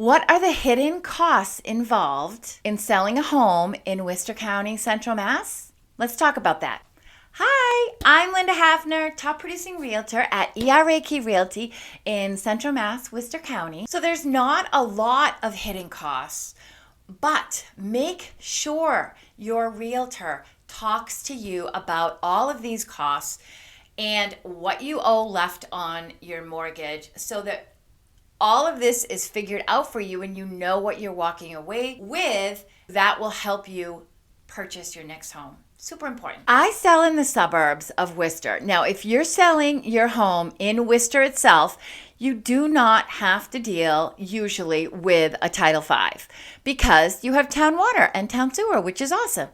What are the hidden costs involved in selling a home in Worcester County, Central Mass? Let's talk about that. Hi, I'm Linda Hafner, top producing realtor at ERA Key Realty in Central Mass, Worcester County. So there's not a lot of hidden costs, but make sure your realtor talks to you about all of these costs and what you owe left on your mortgage so that all of this is figured out for you and you know what you're walking away with. That will help you purchase your next home. Super important. I sell in the suburbs of Worcester. Now, if you're selling your home in Worcester itself, you do not have to deal usually with a Title V because you have town water and town sewer, which is awesome.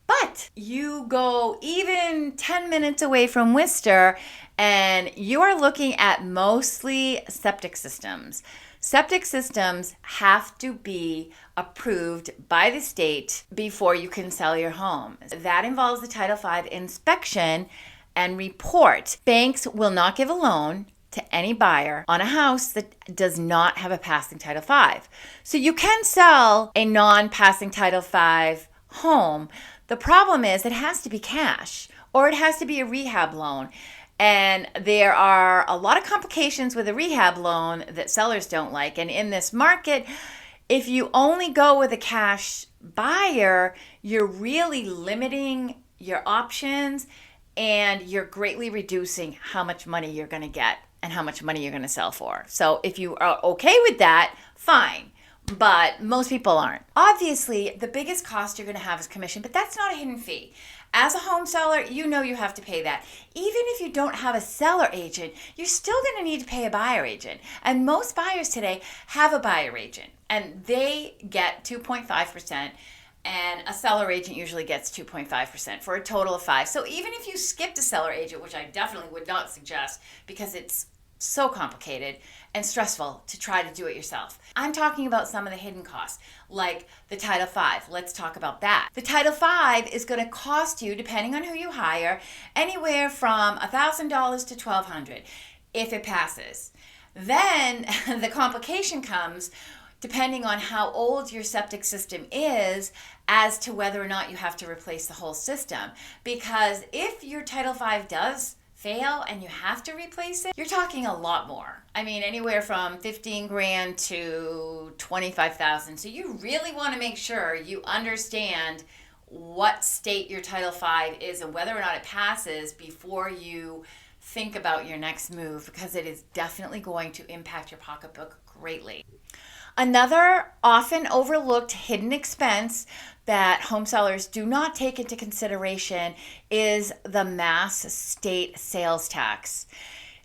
But you go even 10 minutes away from Worcester and you are looking at mostly septic systems. Septic systems have to be approved by the state before you can sell your home. That involves the Title V inspection and report. Banks will not give a loan to any buyer on a house that does not have a passing Title V. So you can sell a non-passing Title V home. The problem is it has to be cash or it has to be a rehab loan. And there are a lot of complications with a rehab loan that sellers don't like. And in this market, if you only go with a cash buyer, you're really limiting your options and you're greatly reducing how much money you're going to get and how much money you're going to sell for. So if you are okay with that, fine. But most people aren't. Obviously, the biggest cost you're going to have is commission, but that's not a hidden fee. As a home seller, you know you have to pay that. Even if you don't have a seller agent, you're still going to need to pay a buyer agent. And most buyers today have a buyer agent, and they get 2.5%, and a seller agent usually gets 2.5% for a total of 5%. So even if you skipped a seller agent, which I definitely would not suggest because it's so complicated and stressful to try to do it yourself. I'm talking about some of the hidden costs, like the Title V. Let's talk about that. The Title V is going to cost you, depending on who you hire, anywhere from $1,000 to $1,200 if it passes. Then the complication comes depending on how old your septic system is as to whether or not you have to replace the whole system. Because if your Title V does fail and you have to replace it, you're talking a lot more. I mean, anywhere from 15 grand to 25,000. So you really want to make sure you understand what state your Title V is and whether or not it passes before you think about your next move, because it is definitely going to impact your pocketbook greatly. Another often overlooked hidden expense that home sellers do not take into consideration is the Mass state sales tax.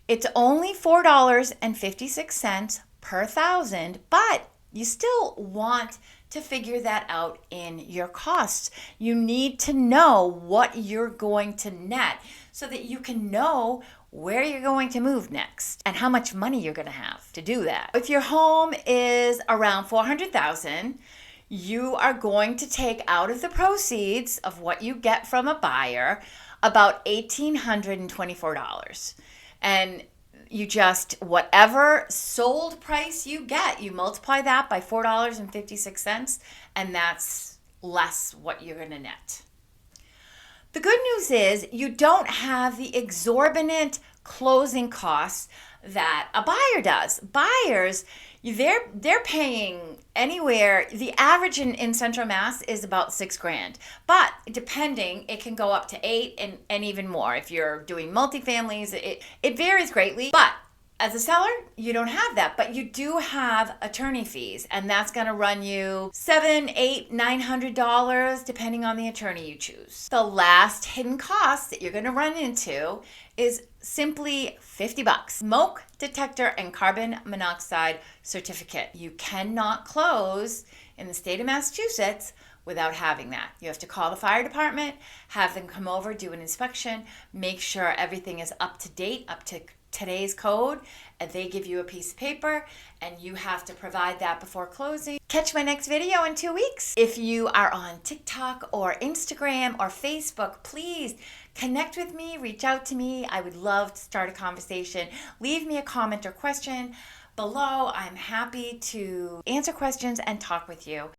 It's only $4.56 per thousand, but you still want to figure that out in your costs. You need to know what you're going to net so that you can know where you're going to move next and how much money you're going to have to do that. If your home is around $400,000, you are going to take out of the proceeds of what you get from a buyer about $1,824. And you just, whatever sold price you get, you multiply that by $4.56, and that's less what you're going to net. The good news is you don't have the exorbitant closing costs that a buyer does. Buyers, they're paying anywhere, the average in Central Mass is about $6 grand. But depending, it can go up to 8 and even more. If you're doing multifamilies, it varies greatly. But as a seller, you don't have that, but you do have attorney fees, and that's going to run you $700, $800, $900 depending on the attorney you choose. The last hidden cost that you're going to run into is simply $50. Smoke detector and carbon monoxide certificate. You cannot close in the state of Massachusetts without having that. You have to call the fire department, have them come over, do an inspection, make sure everything is up to date, up to today's code, and they give you a piece of paper and you have to provide that before closing. Catch my next video in 2 weeks. If you are on TikTok or Instagram or Facebook, please connect with me, reach out to me. I would love to start a conversation. Leave me a comment or question. below. I'm happy to answer questions and talk with you.